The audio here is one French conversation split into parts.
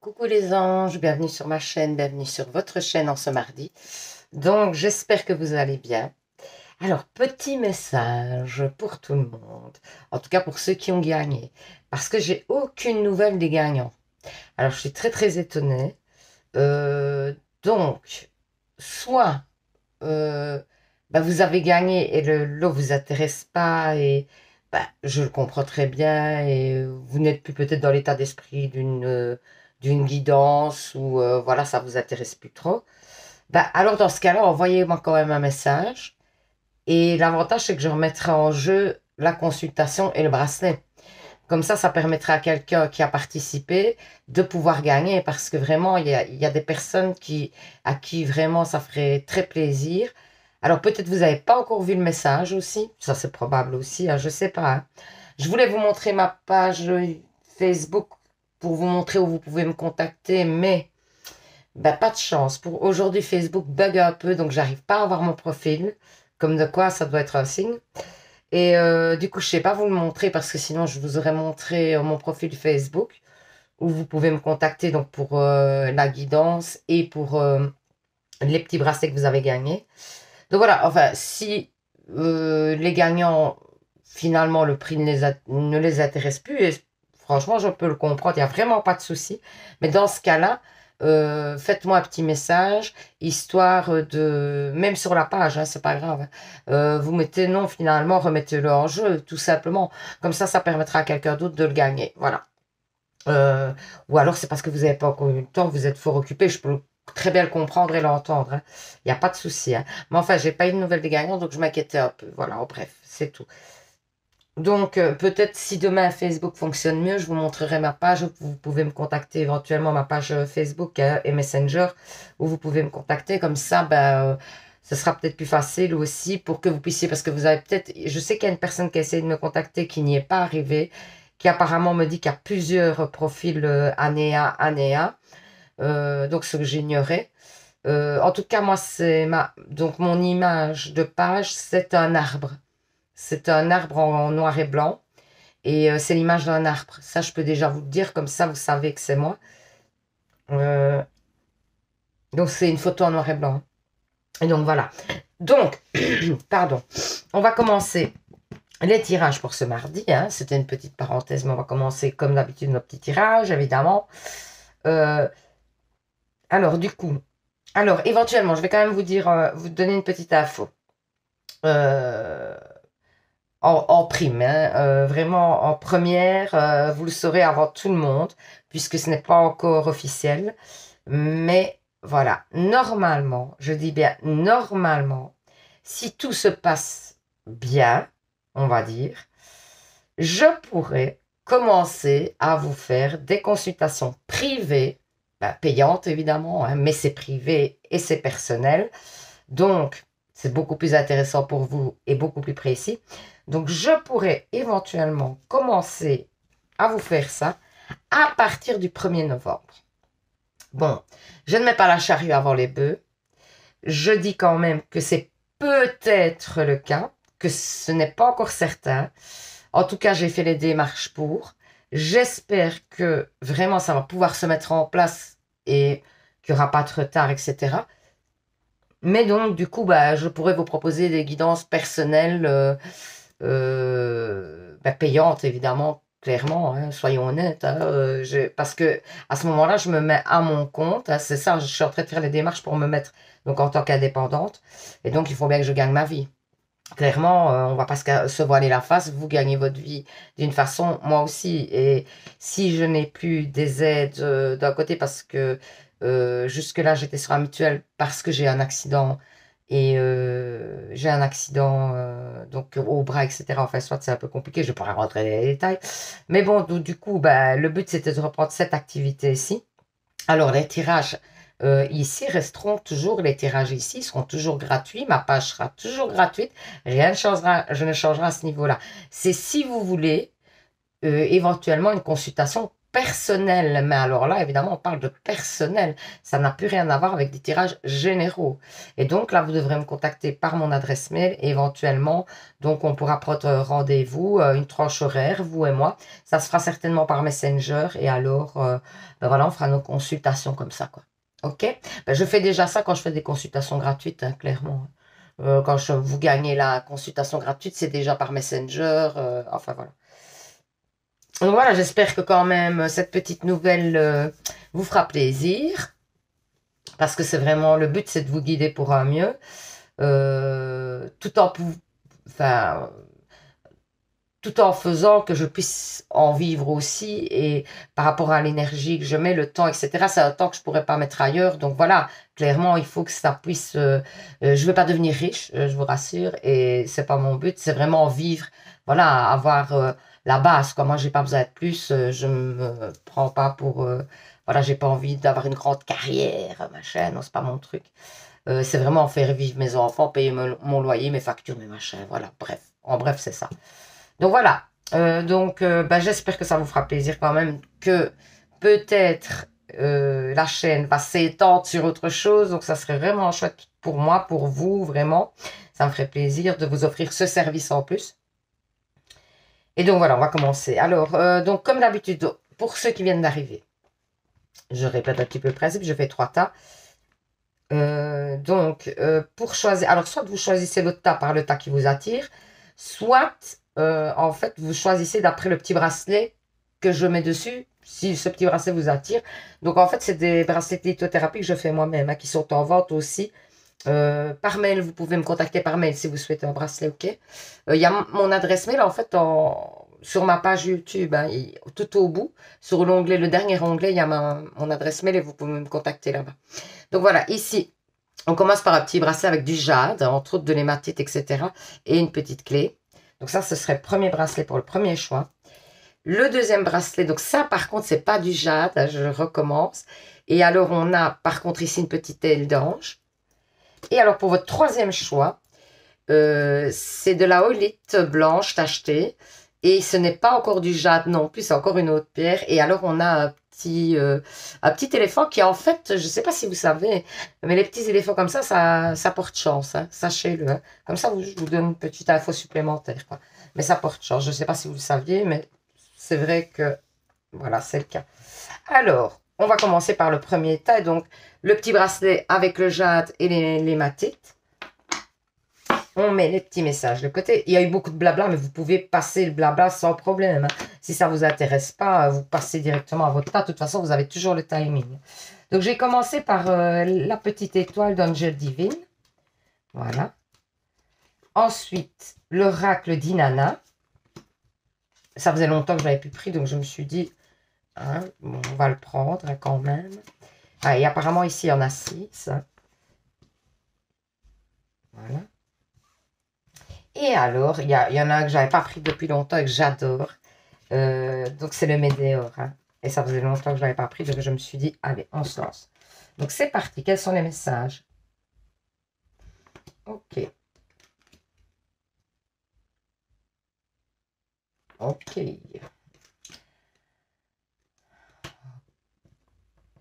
Coucou les anges, bienvenue sur ma chaîne, bienvenue sur votre chaîne en ce mardi. Donc j'espère que vous allez bien. Alors petit message pour tout le monde, en tout cas pour ceux qui ont gagné, parce que j'ai aucune nouvelle des gagnants. Alors je suis très étonnée. Donc soit vous avez gagné et le lot vous intéresse pas et je le comprends très bien et vous n'êtes plus peut-être dans l'état d'esprit d'une guidance ou voilà, ça vous intéresse plus trop. Alors dans ce cas-là, envoyez-moi quand même un message et l'avantage c'est que je remettrai en jeu la consultation et le bracelet. Comme ça permettra à quelqu'un qui a participé de pouvoir gagner parce que vraiment, il y a des personnes à qui vraiment ça ferait très plaisir. Alors peut-être vous n'avez pas encore vu le message aussi, ça c'est probable aussi, hein, je sais pas, hein. Je voulais vous montrer ma page Facebook pour vous montrer où vous pouvez me contacter, mais pas de chance. Pour aujourd'hui, Facebook bug un peu, donc j'arrive pas à voir mon profil. Comme de quoi, ça doit être un signe. Et du coup, je sais pas vous le montrer parce que sinon, je vous aurais montré mon profil Facebook où vous pouvez me contacter donc pour la guidance et pour les petits bracelets que vous avez gagnés. Donc voilà, enfin, si les gagnants, finalement, le prix ne les intéresse plus, et franchement, je peux le comprendre, il n'y a vraiment pas de souci. Mais dans ce cas-là, faites-moi un petit message, histoire de... Même sur la page, hein, c'est pas grave, hein. Vous mettez non, finalement, remettez-le en jeu, tout simplement. Comme ça permettra à quelqu'un d'autre de le gagner. Voilà. Euh, ou alors c'est parce que vous n'avez pas encore eu le temps, vous êtes fort occupé, je peux très bien le comprendre et l'entendre, hein. Il n'y a pas de souci, hein. Mais enfin, j'ai pas eu de nouvelles des gagnants, donc je m'inquiétais un peu. Voilà, bref, c'est tout. Donc, peut-être si demain Facebook fonctionne mieux, je vous montrerai ma page. Vous pouvez me contacter éventuellement, ma page Facebook et Messenger, où vous pouvez me contacter. Comme ça, ce sera peut-être plus facile aussi pour que vous puissiez, parce que vous avez peut-être, je sais qu'il y a une personne qui a essayé de me contacter qui n'y est pas arrivée, qui apparemment me dit qu'il y a plusieurs profils Anéa, donc ce que j'ignorais. En tout cas, moi, donc mon image de page, c'est un arbre. C'est un arbre en noir et blanc. Et c'est l'image d'un arbre. Ça, je peux déjà vous le dire, comme ça, vous savez que c'est moi. Euh, donc, c'est une photo en noir et blanc. Et donc, voilà. Donc, pardon. On va commencer les tirages pour ce mardi, hein. C'était une petite parenthèse, mais on va commencer comme d'habitude nos petits tirages, évidemment. Euh, alors, du coup, éventuellement, je vais quand même vous dire, vous donner une petite info. Euh, en prime, hein, vraiment en première, vous le saurez avant tout le monde, puisque ce n'est pas encore officiel. Mais voilà, normalement, je dis bien normalement, si tout se passe bien, on va dire, je pourrais commencer à vous faire des consultations privées, payantes évidemment, hein, mais c'est privé et c'est personnel. Donc, c'est beaucoup plus intéressant pour vous et beaucoup plus précis. Donc, je pourrais éventuellement commencer à vous faire ça à partir du 1er novembre. Bon, je ne mets pas la charrue avant les bœufs. Je dis quand même que c'est peut-être le cas, que ce n'est pas encore certain. En tout cas, j'ai fait les démarches pour. J'espère que vraiment ça va pouvoir se mettre en place et qu'il n'y aura pas de retard, etc. Mais donc, du coup, je pourrais vous proposer des guidances personnelles payantes, évidemment, clairement, hein, soyons honnêtes, hein, parce que à ce moment-là, je me mets à mon compte, hein, c'est ça, je suis en train de faire les démarches pour me mettre donc en tant qu'indépendante, et donc il faut bien que je gagne ma vie. Clairement, on va pas se voiler la face, vous gagnez votre vie d'une façon, moi aussi, et si je n'ai plus des aides d'un côté parce que jusque-là j'étais sur la mutuelle parce que j'ai un accident et donc au bras, etc. Enfin, soit c'est un peu compliqué, je ne vais pas rentrer dans les détails. Mais bon, du coup, le but c'était de reprendre cette activité-ci. Alors, les tirages ici resteront toujours, les tirages ici seront toujours gratuits, ma page sera toujours gratuite, rien ne changera, je ne changerai à ce niveau-là. C'est si vous voulez éventuellement une consultation personnel. Mais alors là, évidemment, on parle de personnel. Ça n'a plus rien à voir avec des tirages généraux. Et donc là, vous devrez me contacter par mon adresse mail et éventuellement, donc on pourra prendre rendez-vous, une tranche horaire, vous et moi. Ça se fera certainement par Messenger et alors, ben voilà, on fera nos consultations comme ça, quoi. Ok? Ben, je fais déjà ça quand je fais des consultations gratuites, hein, clairement. Quand vous gagnez la consultation gratuite, c'est déjà par Messenger. Enfin voilà. Donc voilà, j'espère que quand même cette petite nouvelle vous fera plaisir. Parce que c'est vraiment le but, c'est de vous guider pour un mieux. Tout en enfin, tout en faisant que je puisse en vivre aussi et par rapport à l'énergie que je mets, le temps, etc. C'est un temps que je pourrais pas mettre ailleurs. Donc voilà, clairement, il faut que ça puisse. Je veux pas devenir riche, je vous rassure, et c'est pas mon but. C'est vraiment vivre, voilà, avoir la base. Quoi. Moi, j'ai pas besoin de plus. Je me prends pas pour. Voilà, j'ai pas envie d'avoir une grande carrière, machin. Non, c'est pas mon truc. C'est vraiment faire vivre mes enfants, payer mon loyer, mes factures, mes machins. Voilà, bref. En bref, c'est ça. Donc voilà, bah, j'espère que ça vous fera plaisir quand même, que peut-être la chaîne va s'étendre sur autre chose, donc ça serait vraiment chouette pour moi, pour vous, vraiment. Ça me ferait plaisir de vous offrir ce service en plus. Et donc voilà, on va commencer. Alors, donc comme d'habitude, pour ceux qui viennent d'arriver, je répète un petit peu le principe, je fais 3 tas. Pour choisir, alors soit vous choisissez votre tas par le tas qui vous attire, soit en fait vous choisissez d'après le petit bracelet que je mets dessus, si ce petit bracelet vous attire. Donc en fait c'est des bracelets de lithothérapie que je fais moi-même, hein, qui sont en vente aussi. Par mail, vous pouvez me contacter par mail si vous souhaitez un bracelet, ok. Il y a mon adresse mail en fait sur ma page YouTube, hein, tout au bout, sur l'onglet, le dernier onglet, il y a mon adresse mail et vous pouvez me contacter là-bas. Donc voilà, ici, on commence par un petit bracelet avec du jade, entre autres de l'hématite, etc. Et une petite clé. Donc ça, ce serait le premier bracelet pour le premier choix. Le deuxième bracelet, donc ça, par contre, c'est pas du jade, hein, je recommence. Et alors, on a, par contre, ici, une petite aile d'ange. Et alors, pour votre troisième choix, c'est de la holite blanche tachetée. Et ce n'est pas encore du jade non plus, c'est encore une autre pierre. Et alors, on a un petit éléphant qui, en fait, je ne sais pas si vous savez, mais les petits éléphants comme ça porte chance, hein, sachez-le. Hein. Comme ça, je vous donne une petite info supplémentaire. Quoi. Mais ça porte chance. Je ne sais pas si vous le saviez, mais c'est vrai que, voilà, c'est le cas. Alors, on va commencer par le premier tas. Donc, le petit bracelet avec le jade et les matites. On met les petits messages de côté. Il y a eu beaucoup de blabla, mais vous pouvez passer le blabla sans problème. Hein. Si ça ne vous intéresse pas, vous passez directement à votre tas. De toute façon, vous avez toujours le timing. Donc, j'ai commencé par la petite étoile d'Angel Divine. Voilà. Ensuite, l'oracle d'Inanna. Ça faisait longtemps que je ne l'avais plus pris, donc je me suis dit, hein, bon, on va le prendre hein, quand même. Ah, et apparemment, ici, il y en a 6. Voilà. Et alors, il y en a un que je n'avais pas pris depuis longtemps et que j'adore. Donc, c'est le Médéor. Hein. Et ça faisait longtemps que je ne l'avais pas pris, donc je me suis dit, allez, on se lance. Donc, c'est parti. Quels sont les messages? Ok. Ok.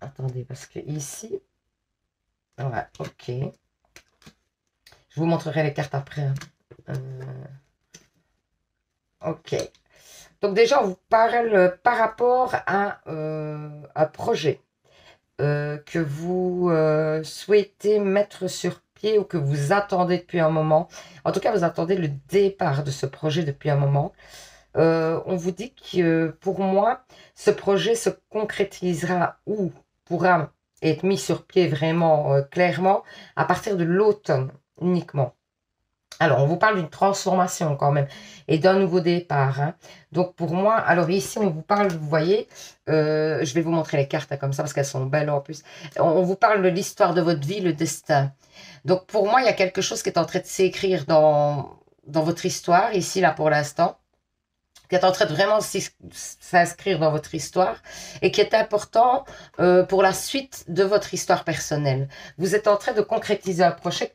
Attendez, parce que ici... Ouais, ok. Je vous montrerai les cartes après. Hein. Ok. Donc déjà, on vous parle par rapport à un projet que vous souhaitez mettre sur pied ou que vous attendez depuis un moment. En tout cas, vous attendez le départ de ce projet depuis un moment. On vous dit que pour moi, ce projet se concrétisera ou pourra être mis sur pied vraiment clairement à partir de l'automne uniquement. Alors, on vous parle d'une transformation quand même et d'un nouveau départ. Hein. Donc, pour moi, alors ici, on vous parle, vous voyez, je vais vous montrer les cartes hein, comme ça parce qu'elles sont belles en plus. On vous parle de l'histoire de votre vie, le destin. Donc, pour moi, il y a quelque chose qui est en train de s'écrire dans votre histoire, ici, là, pour l'instant, qui est en train de vraiment s'inscrire dans votre histoire et qui est important pour la suite de votre histoire personnelle. Vous êtes en train de concrétiser un projet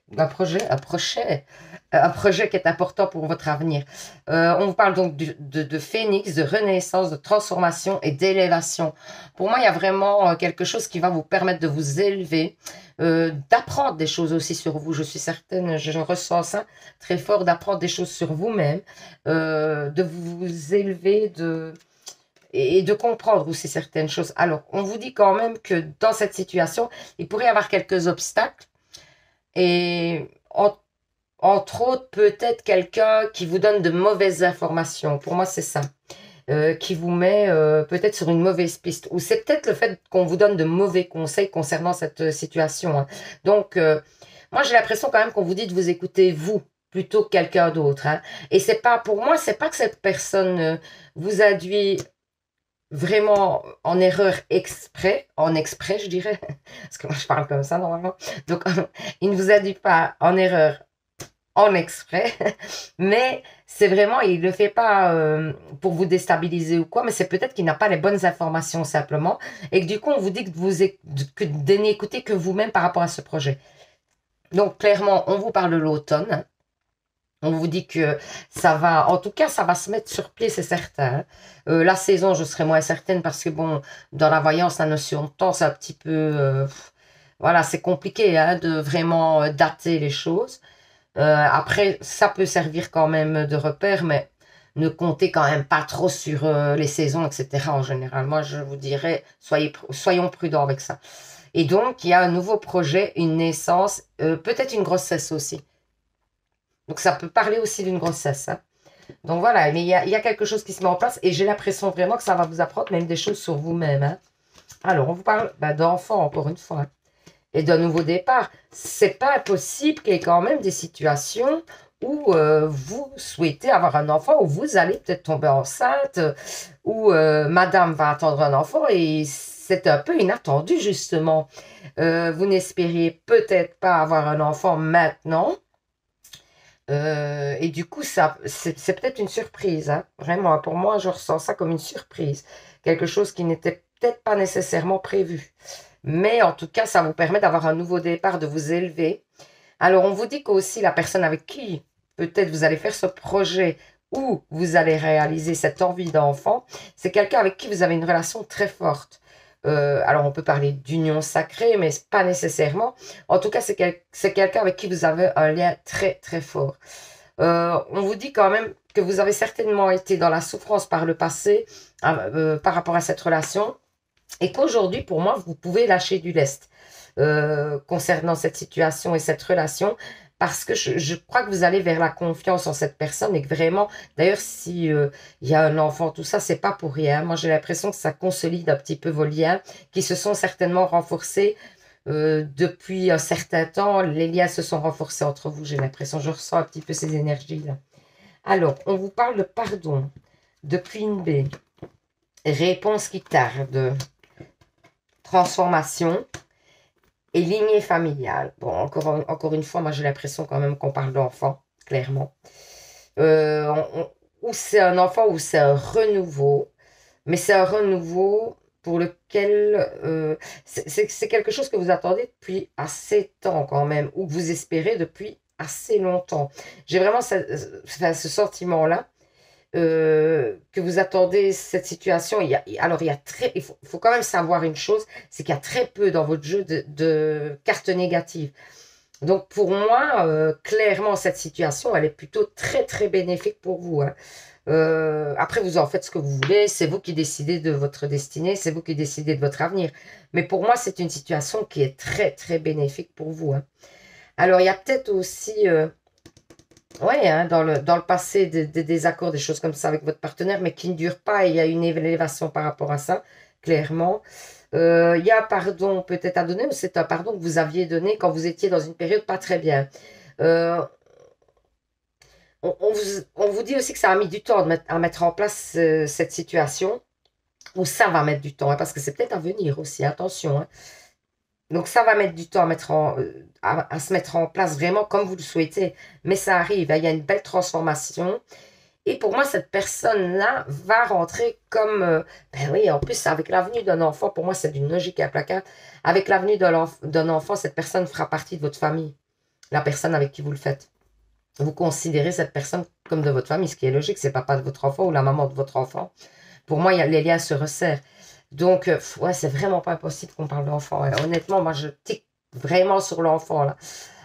un projet qui est important pour votre avenir. On vous parle donc de phénix, de renaissance, de transformation et d'élévation. Pour moi, il y a vraiment quelque chose qui va vous permettre de vous élever, d'apprendre des choses aussi sur vous. Je suis certaine, je ressens ça très fort, d'apprendre des choses sur vous-même, de vous élever, et de comprendre aussi certaines choses. Alors, on vous dit quand même que dans cette situation, il pourrait y avoir quelques obstacles et entre autres, peut-être quelqu'un qui vous donne de mauvaises informations. Pour moi, c'est ça. Qui vous met peut-être sur une mauvaise piste. Ou c'est peut-être le fait qu'on vous donne de mauvais conseils concernant cette situation, hein. Donc, moi, j'ai l'impression quand même qu'on vous dit de vous écouter, vous, plutôt que quelqu'un d'autre, hein. Et c'est pas, pour moi, c'est pas que cette personne vous induit vraiment en erreur exprès, en exprès, je dirais, parce que moi, je parle comme ça, normalement. Donc, il ne vous induit pas en erreur en exprès, mais c'est vraiment, il le fait pas pour vous déstabiliser ou quoi, mais c'est peut-être qu'il n'a pas les bonnes informations simplement, et que du coup, on vous dit de n'écouter que vous-même par rapport à ce projet. Donc, clairement, on vous parle de l'automne. On vous dit que ça va, en tout cas, ça va se mettre sur pied, c'est certain. La saison, je serai moins certaine parce que bon, dans la voyance, la notion de temps, c'est un petit peu, voilà, c'est compliqué hein, de vraiment dater les choses. Après, ça peut servir quand même de repère, mais ne comptez quand même pas trop sur les saisons, etc. En général, moi, je vous dirais, soyons prudents avec ça. Et donc, il y a un nouveau projet, une naissance, peut-être une grossesse aussi. Donc, ça peut parler aussi d'une grossesse, hein. Donc, voilà, mais il y a quelque chose qui se met en place et j'ai l'impression vraiment que ça va vous apprendre même des choses sur vous-même, hein. Alors, on vous parle d'enfants, encore une fois, hein, et d'un nouveau départ. C'est pas impossible qu'il y ait quand même des situations où vous souhaitez avoir un enfant, où vous allez peut-être tomber enceinte, où madame va attendre un enfant et c'est un peu inattendu, justement. Vous n'espériez peut-être pas avoir un enfant maintenant. Et du coup, ça, c'est peut-être une surprise, hein. Vraiment, pour moi, je ressens ça comme une surprise. Quelque chose qui n'était peut-être pas nécessairement prévu. Mais en tout cas, ça vous permet d'avoir un nouveau départ, de vous élever. Alors, on vous dit qu'aussi la personne avec qui peut-être vous allez faire ce projet ou vous allez réaliser cette envie d'enfant, c'est quelqu'un avec qui vous avez une relation très forte. Alors, on peut parler d'union sacrée, mais pas nécessairement. En tout cas, c'est quelqu'un avec qui vous avez un lien très, très fort. On vous dit quand même que vous avez certainement été dans la souffrance par le passé par rapport à cette relation et qu'aujourd'hui, pour moi, vous pouvez lâcher du lest concernant cette situation et cette relation parce que je crois que vous allez vers la confiance en cette personne et que vraiment, d'ailleurs, si il y a un enfant, tout ça, c'est pas pour rien. Moi, j'ai l'impression que ça consolide un petit peu vos liens qui se sont certainement renforcés depuis un certain temps. Les liens se sont renforcés entre vous, j'ai l'impression. Je ressens un petit peu ces énergies-là. Alors, on vous parle de pardon, de Queen B. Réponse qui tarde. Transformation et lignée familiale. Bon, encore une fois, moi j'ai l'impression quand même qu'on parle d'enfant, clairement. Ou c'est un enfant ou c'est un renouveau, mais c'est un renouveau pour lequel c'est quelque chose que vous attendez depuis assez de temps quand même, ou que vous espérez depuis assez longtemps. J'ai vraiment ce sentiment-là que vous attendez cette situation. Alors, il faut quand même savoir une chose, c'est qu'il y a très peu dans votre jeu de cartes négatives. Donc, pour moi, clairement, cette situation, elle est plutôt très, très bénéfique pour vous, hein. Après, vous en faites ce que vous voulez, c'est vous qui décidez de votre destinée, c'est vous qui décidez de votre avenir. Mais pour moi, c'est une situation qui est très, très bénéfique pour vous, hein. Alors, il y a peut-être aussi ouais, hein, dans le passé, des désaccords, des choses comme ça avec votre partenaire, mais qui ne durent pas et il y a une élévation par rapport à ça, clairement. Il y a un pardon peut-être à donner, ou c'est un pardon que vous aviez donné quand vous étiez dans une période pas très bien. Euh, on vous dit aussi que ça a mis du temps à mettre en place cette situation, ou ça va mettre du temps, hein, parce que c'est peut-être à venir aussi, attention, hein. Donc ça va mettre du temps à se mettre en place vraiment comme vous le souhaitez, mais ça arrive, hein, il y a une belle transformation. Et pour moi, cette personne-là va rentrer comme, ben oui, en plus, avec l'avenue d'un enfant, pour moi, c'est d'une logique implacable. Avec l'avenue d'un enfant, cette personne fera partie de votre famille, la personne avec qui vous le faites. vous considérez cette personne comme de votre famille, ce qui est logique, c'est papa de votre enfant ou la maman de votre enfant. Pour moi, les liens se resserrent. Donc, ouais, c'est vraiment pas impossible qu'on parle d'enfant. Ouais. Honnêtement, moi, je tique vraiment sur l'enfant, là.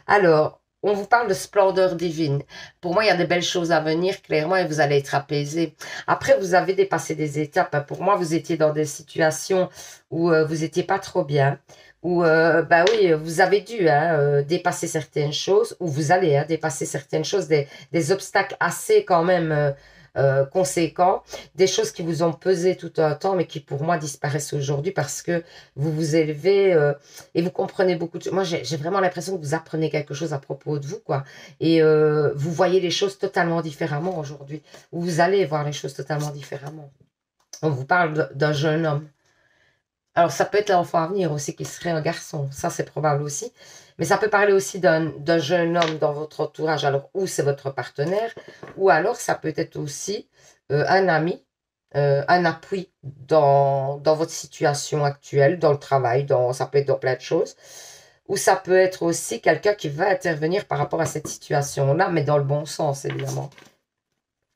Alors, on vous parle de splendeur divine. Pour moi, il y a des belles choses à venir, clairement, et vous allez être apaisé. Après, vous avez dépassé des étapes. Pour moi, vous étiez dans des situations où vous étiez pas trop bien, où, bah oui, vous avez dû hein, dépasser certaines choses, ou vous allez hein, dépasser certaines choses, des obstacles assez quand même conséquents, des choses qui vous ont pesé tout un temps, mais qui pour moi disparaissent aujourd'hui parce que vous vous élevez et vous comprenez beaucoup de choses. Moi, j'ai vraiment l'impression que vous apprenez quelque chose à propos de vous, quoi. Et vous voyez les choses totalement différemment aujourd'hui. Ou vous allez voir les choses totalement différemment. On vous parle d'un jeune homme. Alors, ça peut être l'enfant à venir aussi, qui serait un garçon. Ça, c'est probable aussi. Mais ça peut parler aussi d'un jeune homme dans votre entourage. Alors, ou c'est votre partenaire, ou alors ça peut être aussi un ami, un appui dans votre situation actuelle, dans le travail, ça peut être dans plein de choses. Ou ça peut être aussi quelqu'un qui va intervenir par rapport à cette situation-là, mais dans le bon sens, évidemment.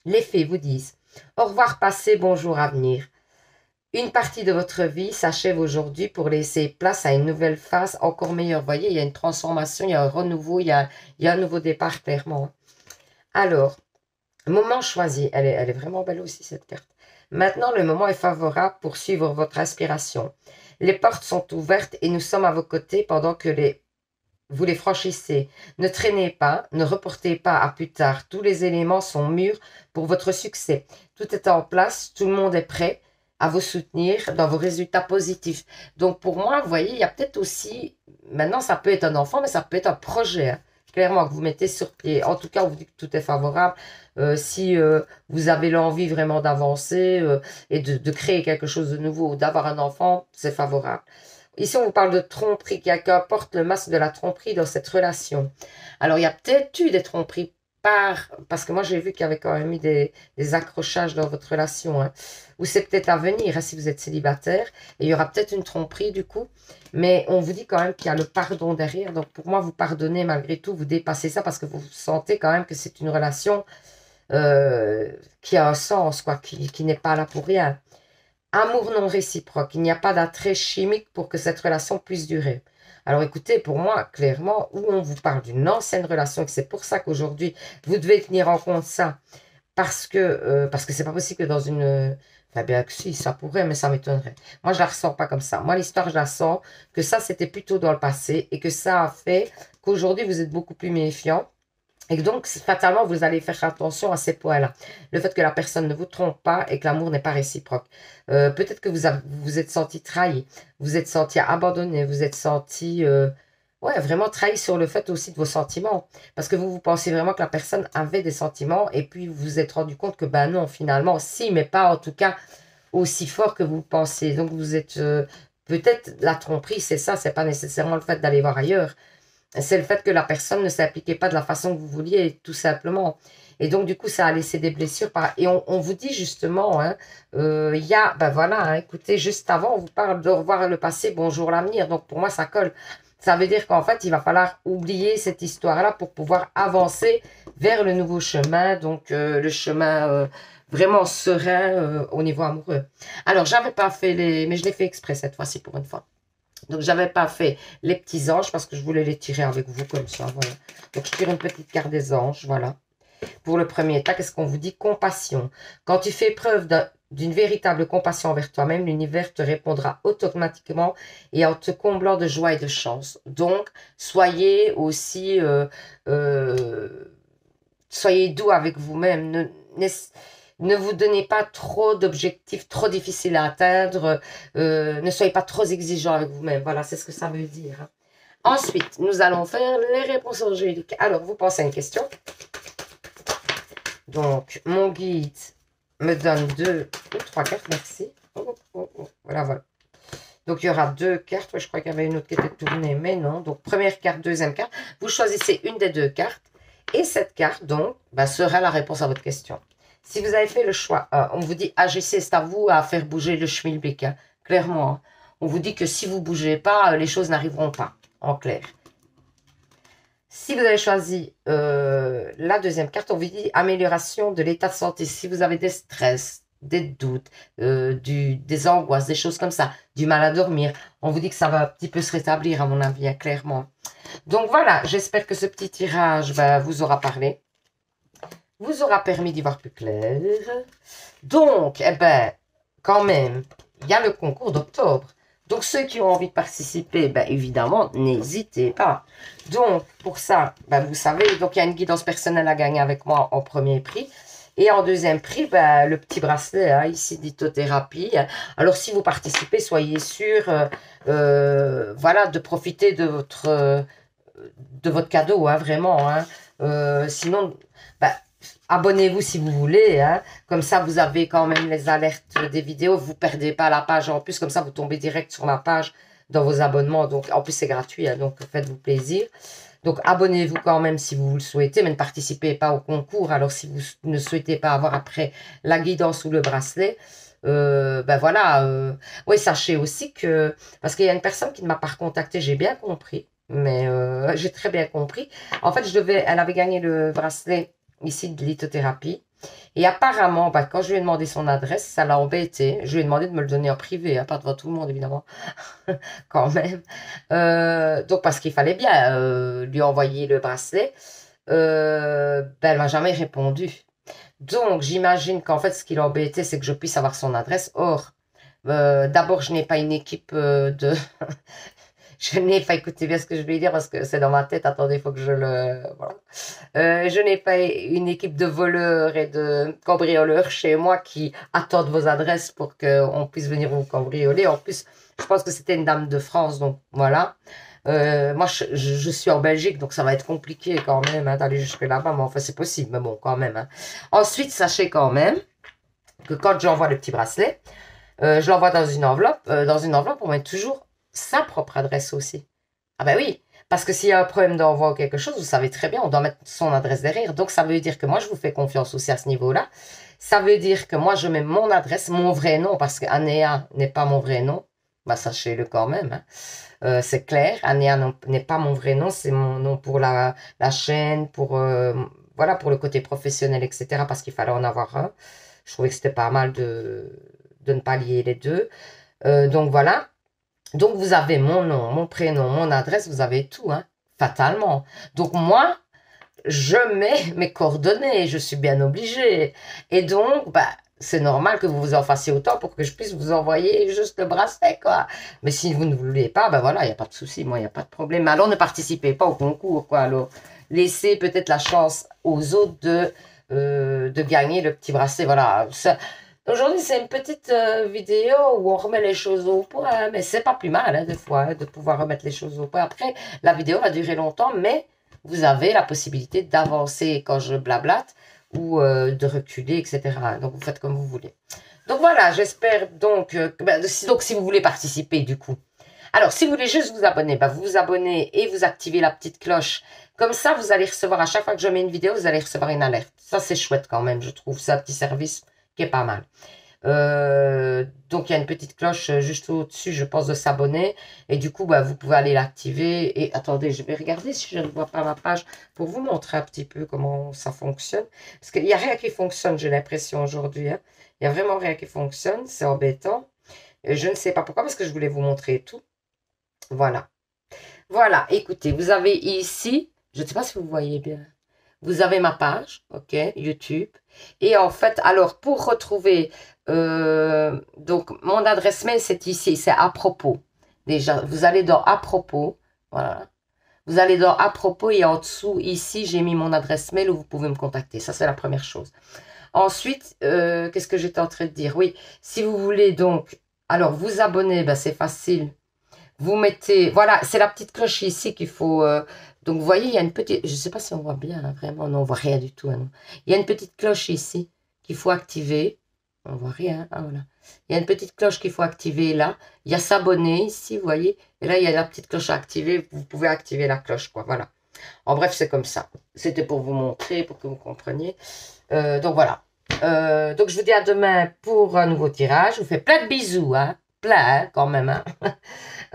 Les fées vous disent au revoir passé, bonjour avenir. Une partie de votre vie s'achève aujourd'hui pour laisser place à une nouvelle phase encore meilleure. Vous voyez, il y a une transformation, il y a un renouveau, il y a un nouveau départ, clairement. Alors, moment choisi. Elle est vraiment belle aussi, cette carte. Maintenant, le moment est favorable pour suivre votre inspiration. Les portes sont ouvertes et nous sommes à vos côtés pendant que vous les franchissez. Ne traînez pas, ne reportez pas à plus tard. Tous les éléments sont mûrs pour votre succès. Tout est en place, tout le monde est prêt à vous soutenir dans vos résultats positifs. Donc pour moi, vous voyez, il y a peut-être aussi, maintenant ça peut être un enfant, mais ça peut être un projet, hein, clairement, que vous mettez sur pied. En tout cas, on vous dit que tout est favorable. Si vous avez l'envie vraiment d'avancer et de créer quelque chose de nouveau ou d'avoir un enfant, c'est favorable. Ici, on vous parle de tromperie. Quelqu'un porte le masque de la tromperie dans cette relation. Alors, il y a peut-être eu des tromperies parce que moi, j'ai vu qu'il y avait quand même eu des accrochages dans votre relation. Hein, ou c'est peut-être à venir hein, si vous êtes célibataire. Et il y aura peut-être une tromperie du coup. Mais on vous dit quand même qu'il y a le pardon derrière. Donc, pour moi, vous pardonnez malgré tout. Vous dépassez ça parce que vous sentez quand même que c'est une relation qui a un sens, quoi, qui n'est pas là pour rien. Amour non réciproque. Il n'y a pas d'attrait chimique pour que cette relation puisse durer. Alors écoutez, pour moi, clairement, où on vous parle d'une ancienne relation, et que c'est pour ça qu'aujourd'hui, vous devez tenir en compte ça, parce que c'est pas possible que dans une... Enfin bien que si, ça pourrait, mais ça m'étonnerait. Moi, je la ressens pas comme ça. Moi, l'histoire, je la sens que ça, c'était plutôt dans le passé, et que ça a fait qu'aujourd'hui, vous êtes beaucoup plus méfiant. Et donc, fatalement, vous allez faire attention à ces points-là. Le fait que la personne ne vous trompe pas et que l'amour n'est pas réciproque. Peut-être que vous êtes senti trahi, vous êtes senti abandonné, vous êtes senti ouais, vraiment trahi sur le fait aussi de vos sentiments. Parce que vous pensez vraiment que la personne avait des sentiments et puis vous vous êtes rendu compte que ben non, finalement, si, mais pas en tout cas aussi fort que vous pensez. Donc, vous êtes peut-être la tromperie, c'est ça, c'est pas nécessairement le fait d'aller voir ailleurs. C'est le fait que la personne ne s'appliquait pas de la façon que vous vouliez, tout simplement. Et donc, du coup, ça a laissé des blessures. Et on vous dit justement, hein, il y a, ben voilà, hein, écoutez, juste avant, on vous parle de revoir le passé, bonjour l'avenir. Donc, pour moi, ça colle. Ça veut dire qu'en fait, il va falloir oublier cette histoire-là pour pouvoir avancer vers le nouveau chemin. Donc, le chemin vraiment serein au niveau amoureux. Alors, j'avais pas fait mais je l'ai fait exprès cette fois-ci pour une fois. Donc, j'avais pas fait les petits anges parce que je voulais les tirer avec vous comme ça, voilà. Donc, je tire une petite carte des anges, voilà. Pour le premier tas, qu'est-ce qu'on vous dit? Compassion. Quand tu fais preuve d'une véritable compassion envers toi-même, l'univers te répondra automatiquement et en te comblant de joie et de chance. Donc, soyez aussi, soyez doux avec vous-même. Ne vous donnez pas trop d'objectifs trop difficiles à atteindre. Ne soyez pas trop exigeant avec vous-même. Voilà, c'est ce que ça veut dire. Hein. Ensuite, nous allons faire les réponses angéliques. Alors, vous pensez à une question. Donc, mon guide me donne 2 ou 3 cartes. Merci. Voilà, voilà. Donc, il y aura 2 cartes. Ouais, je crois qu'il y avait une autre qui était tournée, mais non. Donc, première carte, deuxième carte. Vous choisissez une des 2 cartes. Et cette carte, donc, bah, sera la réponse à votre question. Si vous avez fait le choix, on vous dit agissez, c'est à vous à faire bouger le schmilblick. Hein, clairement, hein. On vous dit que si vous ne bougez pas, les choses n'arriveront pas, en clair. Si vous avez choisi la deuxième carte, on vous dit amélioration de l'état de santé. Si vous avez des stress, des doutes, des angoisses, des choses comme ça, du mal à dormir, on vous dit que ça va un petit peu se rétablir, à mon avis, hein, clairement. Donc voilà, j'espère que ce petit tirage vous aura parlé, vous aura permis d'y voir plus clair. Donc, eh ben, quand même, il y a le concours d'octobre. Donc, ceux qui ont envie de participer, ben, évidemment, n'hésitez pas. Donc, pour ça, ben, vous savez, donc il y a une guidance personnelle à gagner avec moi en premier prix. Et en deuxième prix, ben, le petit bracelet, hein, ici, lithothérapie. Alors, si vous participez, soyez sûr, voilà, de profiter de votre cadeau, hein, vraiment. Hein. Sinon, ben, abonnez-vous si vous voulez, hein. Comme ça, vous avez quand même les alertes des vidéos. Vous ne perdez pas la page. En plus, comme ça, vous tombez direct sur ma page dans vos abonnements. Donc, en plus, c'est gratuit, hein, donc faites-vous plaisir. Donc, abonnez-vous quand même si vous le souhaitez, mais ne participez pas au concours. Alors, si vous ne souhaitez pas avoir après la guidance ou le bracelet, ben voilà. Oui, sachez aussi que... Parce qu'il y a une personne qui ne m'a pas recontacté, j'ai bien compris. Mais j'ai très bien compris. En fait, elle avait gagné le bracelet ici de lithothérapie. Et apparemment, bah, quand je lui ai demandé son adresse, ça l'a embêté. Je lui ai demandé de me le donner en privé, hein, pas devant tout le monde, évidemment, quand même. Donc, parce qu'il fallait bien lui envoyer le bracelet. Ben, elle m'a jamais répondu. Donc, j'imagine qu'en fait, ce qui l'embêtait, c'est que je puisse avoir son adresse. Or, d'abord, je n'ai pas une équipe de... Je n'ai pas écouté bien ce que je vais dire parce que c'est dans ma tête. Attendez, il faut que je le... Voilà. Je n'ai pas une équipe de voleurs et de cambrioleurs chez moi qui attendent vos adresses pour qu'on puisse venir vous cambrioler. En plus, je pense que c'était une dame de France, donc voilà. Moi, je suis en Belgique, donc ça va être compliqué quand même hein, d'aller jusque là-bas. Mais enfin, c'est possible, mais bon, quand même. Hein. Ensuite, sachez quand même que quand j'envoie le petit bracelet, je l'envoie dans une enveloppe. Dans une enveloppe, on met toujours sa propre adresse aussi. Ah ben oui, parce que s'il y a un problème d'envoi ou quelque chose, vous savez très bien, on doit mettre son adresse derrière. Donc, ça veut dire que moi, je vous fais confiance aussi à ce niveau-là. Ça veut dire que moi, je mets mon adresse, mon vrai nom, parce qu'Anéa n'est pas mon vrai nom. Bah, sachez-le quand même. Hein. C'est clair, Anéa n'est pas mon vrai nom, c'est mon nom pour la chaîne, pour, voilà, pour le côté professionnel, etc. Parce qu'il fallait en avoir un. Je trouvais que c'était pas mal de ne pas lier les deux. Donc, voilà. Donc, vous avez mon nom, mon prénom, mon adresse, vous avez tout, hein, fatalement. Donc, moi, je mets mes coordonnées, je suis bien obligée. Et donc, bah, c'est normal que vous vous en fassiez autant pour que je puisse vous envoyer juste le bracelet, quoi. Mais si vous ne voulez pas, ben voilà, il n'y a pas de souci, moi, il n'y a pas de problème. Mais alors, ne participez pas au concours, quoi. Alors, laissez peut-être la chance aux autres de gagner le petit bracelet. Voilà, aujourd'hui, c'est une petite vidéo où on remet les choses au point, hein, mais c'est pas plus mal, hein, des fois, hein, de pouvoir remettre les choses au point. Après, la vidéo va durer longtemps, mais vous avez la possibilité d'avancer quand je blablate ou de reculer, etc. Donc, vous faites comme vous voulez. Donc, voilà, j'espère donc, donc, si vous voulez participer, du coup. Alors, si vous voulez juste vous abonner, vous vous abonnez et vous activez la petite cloche. Comme ça, vous allez recevoir, à chaque fois que je mets une vidéo, vous allez recevoir une alerte. Ça, c'est chouette quand même, je trouve. C'est un petit service qui est pas mal. Donc, il y a une petite cloche juste au-dessus, je pense, de s'abonner. Et du coup, vous pouvez aller l'activer. Et attendez, je vais regarder si je ne vois pas ma page pour vous montrer un petit peu comment ça fonctionne. Parce qu'il n'y a rien qui fonctionne, j'ai l'impression, aujourd'hui. Hein. Il n'y a vraiment rien qui fonctionne. C'est embêtant. Et je ne sais pas pourquoi, parce que je voulais vous montrer tout. Voilà. Voilà, écoutez, vous avez ici, je ne sais pas si vous voyez bien, vous avez ma page, ok, YouTube. Et en fait, alors, pour retrouver, donc, mon adresse mail, c'est ici, c'est à propos. Déjà, vous allez dans à propos, voilà. Vous allez dans à propos et en dessous, ici, j'ai mis mon adresse mail où vous pouvez me contacter. Ça, c'est la première chose. Ensuite, qu'est-ce que j'étais en train de dire? Oui, si vous voulez donc, alors, vous abonner, c'est facile. Vous mettez, voilà, c'est la petite cloche ici qu'il faut, donc vous voyez, il y a une petite, je ne sais pas si on voit bien, hein, vraiment, non, on voit rien du tout. Hein, non. Il y a une petite cloche ici qu'il faut activer, on voit rien, ah, voilà. Il y a une petite cloche qu'il faut activer là, il y a s'abonner ici, vous voyez, et là, il y a la petite cloche à activer, vous pouvez activer la cloche, quoi, voilà. En bref, c'est comme ça. C'était pour vous montrer, pour que vous compreniez. Donc voilà. Donc je vous dis à demain pour un nouveau tirage. Je vous fais plein de bisous, hein, plein, hein, quand même, hein.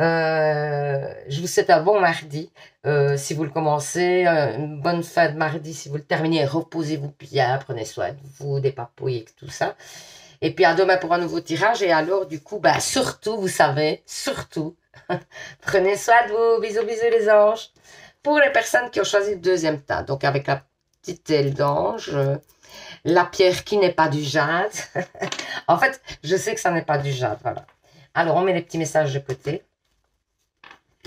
Je vous souhaite un bon mardi si vous le commencez, une bonne fin de mardi si vous le terminez. Reposez-vous bien, prenez soin de vous, des papouilles et tout ça. Et puis à demain pour un nouveau tirage. Et alors, du coup, bah, surtout, vous savez, surtout, prenez soin de vous. Bisous, bisous les anges. Pour les personnes qui ont choisi le deuxième tas, donc avec la petite aile d'ange, la pierre qui n'est pas du jade. En fait, je sais que ça n'est pas du jade, voilà. Alors, on met les petits messages de côté.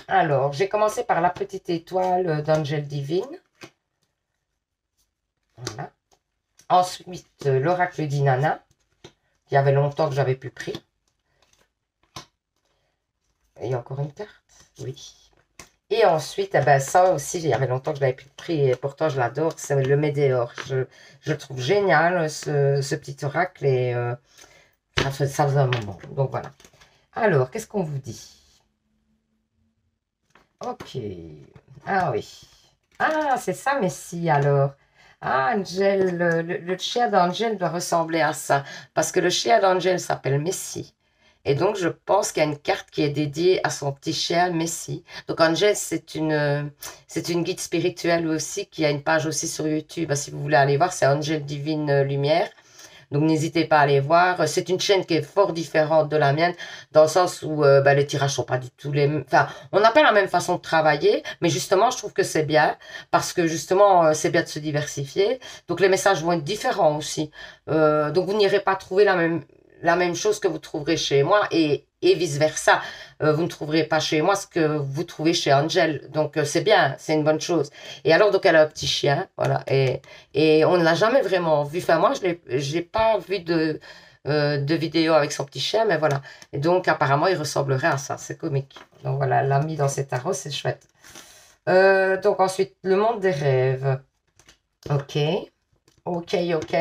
Alors, j'ai commencé par la petite étoile d'Angel Divine. Voilà. Ensuite, l'oracle d'Inanna. Il y avait longtemps que j'avais plus pris. Il y a encore une carte. Oui. Et ensuite, eh ben, ça aussi, il y avait longtemps que je l'avais plus pris et pourtant je l'adore. C'est le Médéor. Je le trouve génial, ce petit oracle. Et ça faisait un moment. Donc voilà. Alors, qu'est-ce qu'on vous dit? Ok. Ah oui. Ah, c'est ça, Messi, alors. Ah, Angel, le chien d'Angel doit ressembler à ça. Parce que le chien d'Angel s'appelle Messi. Et donc, je pense qu'il y a une carte qui est dédiée à son petit chien Messi. Donc, Angel, c'est une guide spirituelle aussi, qui a une page aussi sur YouTube. Si vous voulez aller voir, c'est Angel Divine Lumière. Donc, n'hésitez pas à aller voir. C'est une chaîne qui est fort différente de la mienne, dans le sens où les tirages sont pas du tout les mêmes. Enfin, on n'a pas la même façon de travailler, mais justement, je trouve que c'est bien, parce que justement, c'est bien de se diversifier. Donc, les messages vont être différents aussi. Donc, vous n'irez pas trouver la même chose que vous trouverez chez moi et vice-versa. Vous ne trouverez pas chez moi ce que vous trouvez chez Angel. Donc, c'est bien, c'est une bonne chose. Et alors, donc, elle a un petit chien, voilà. Et on ne l'a jamais vraiment vu. Enfin, moi, j'ai pas vu de vidéo avec son petit chien, mais voilà. Et donc, apparemment, il ressemblerait à ça. C'est comique. Donc, voilà, elle l'a mis dans ses tarots, c'est chouette. Donc, ensuite, le monde des rêves. Ok. Ok, ok.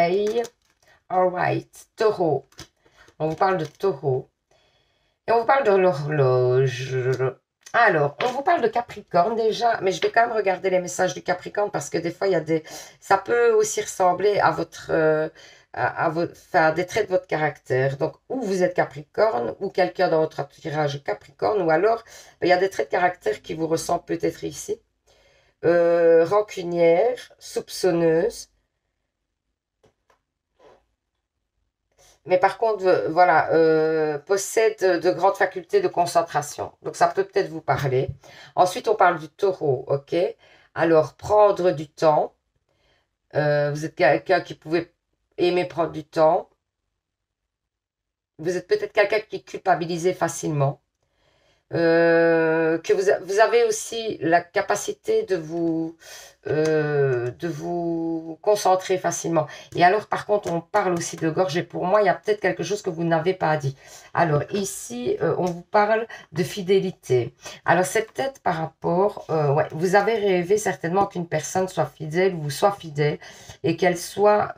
Alright. Taureau. On vous parle de taureau. Et on vous parle de l'horloge. Alors, on vous parle de Capricorne déjà, mais je vais quand même regarder les messages du Capricorne parce que des fois, il y a ça peut aussi ressembler à votre, enfin, des traits de votre caractère. Donc, ou vous êtes Capricorne, ou quelqu'un dans votre entourage est Capricorne, ou alors, il y a des traits de caractère qui vous ressemblent peut-être ici. Rancunière, soupçonneuse. Mais par contre, voilà, possède de grandes facultés de concentration. Donc, ça peut peut-être vous parler. Ensuite, on parle du taureau, ok? Alors, prendre du temps. Vous êtes quelqu'un qui pouvait aimer prendre du temps. Vous êtes peut-être quelqu'un qui culpabilisait facilement. Que vous avez aussi la capacité de vous concentrer facilement. Et alors, par contre, on parle aussi de gorge, et pour moi, il y a peut-être quelque chose que vous n'avez pas dit. Alors, ici, on vous parle de fidélité. Alors, c'est peut-être par rapport, ouais, vous avez rêvé certainement qu'une personne soit fidèle, ou soit fidèle, et qu'elle soit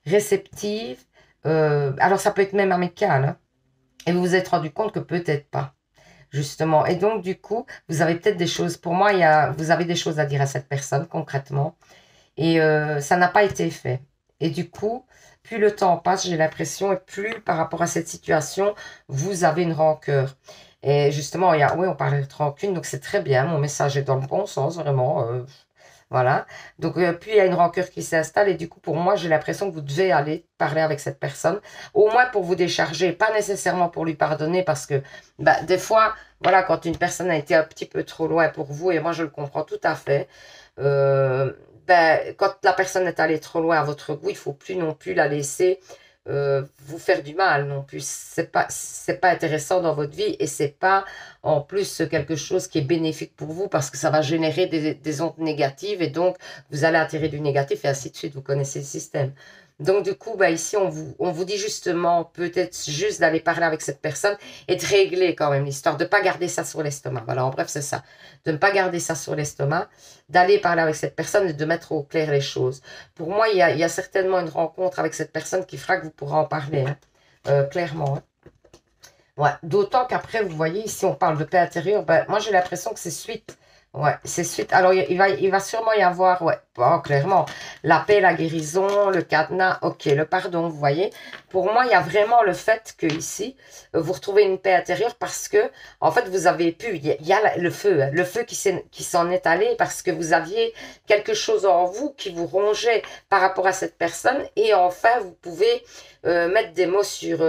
réceptive. Alors, ça peut être même amical, hein, et vous vous êtes rendu compte que peut-être pas. Justement. Et donc, du coup, vous avez peut-être des choses, pour moi, vous avez des choses à dire à cette personne, concrètement. Et ça n'a pas été fait. Et du coup, plus le temps passe, j'ai l'impression, et plus par rapport à cette situation, vous avez une rancœur. Et justement, oui, on parlait de rancune, donc c'est très bien. Mon message est dans le bon sens, vraiment. Voilà. Donc, puis il y a une rancœur qui s'installe et du coup, pour moi, j'ai l'impression que vous devez aller parler avec cette personne, au moins pour vous décharger, pas nécessairement pour lui pardonner, parce que bah, des fois, voilà, quand une personne a été un petit peu trop loin pour vous, et moi je le comprends tout à fait, ben, quand la personne est allée trop loin à votre goût, il faut plus non plus la laisser vous faire du mal non plus. C'est pas intéressant dans votre vie et c'est pas en plus quelque chose qui est bénéfique pour vous parce que ça va générer des ondes négatives et donc vous allez attirer du négatif et ainsi de suite. Vous connaissez le système. Donc du coup, bah, ici, on vous dit justement peut-être juste d'aller parler avec cette personne et de régler quand même l'histoire, de ne pas garder ça sur l'estomac. Voilà, en bref, c'est ça. De ne pas garder ça sur l'estomac, d'aller parler avec cette personne et de mettre au clair les choses. Pour moi, il y a certainement une rencontre avec cette personne qui fera que vous pourrez en parler, hein, clairement. Hein. Ouais. D'autant qu'après, vous voyez, ici, on parle de paix intérieure. Ben, moi, j'ai l'impression que c'est suite Ouais, c'est suite. Alors, il va sûrement y avoir, ouais, bon, clairement, la paix, la guérison, le cadenas, ok, le pardon, vous voyez. Pour moi, il y a vraiment le fait que ici, vous retrouvez une paix intérieure parce que, en fait, vous avez pu, il y a le feu, hein, le feu qui s'en est allé parce que vous aviez quelque chose en vous qui vous rongeait par rapport à cette personne et enfin, vous pouvez mettre des mots sur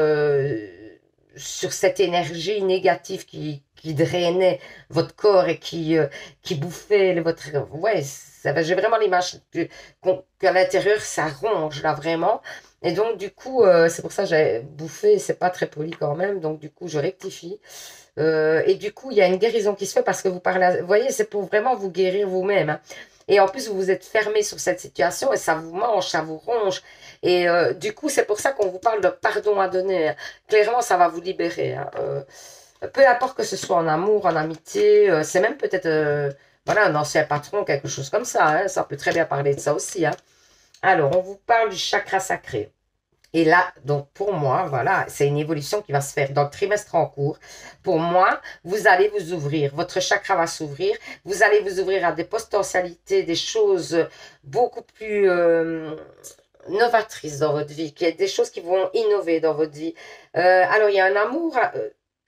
cette énergie négative qui drainait votre corps et qui bouffait votre... Ouais, j'ai vraiment l'image qu'à l'intérieur, ça ronge, là, vraiment. Et donc, du coup, c'est pour ça que j'ai bouffé, c'est pas très poli quand même, donc du coup, je rectifie. Et du coup, il y a une guérison qui se fait parce que vous parlez, vous voyez, c'est pour vraiment vous guérir vous-même, hein. Et en plus, vous vous êtes fermé sur cette situation et ça vous mange, ça vous ronge. Et du coup, c'est pour ça qu'on vous parle de pardon à donner, hein. Clairement, ça va vous libérer, hein. Peu importe que ce soit en amour, en amitié, c'est même peut-être voilà, un ancien patron, quelque chose comme ça, hein. Ça peut très bien parler de ça aussi, hein. Alors, on vous parle du chakra sacré. Et là, donc pour moi, voilà, c'est une évolution qui va se faire dans le trimestre en cours. Pour moi, vous allez vous ouvrir, votre chakra va s'ouvrir, vous allez vous ouvrir à des potentialités, des choses beaucoup plus novatrices dans votre vie, des choses qui vont innover dans votre vie. Alors, il y a un amour.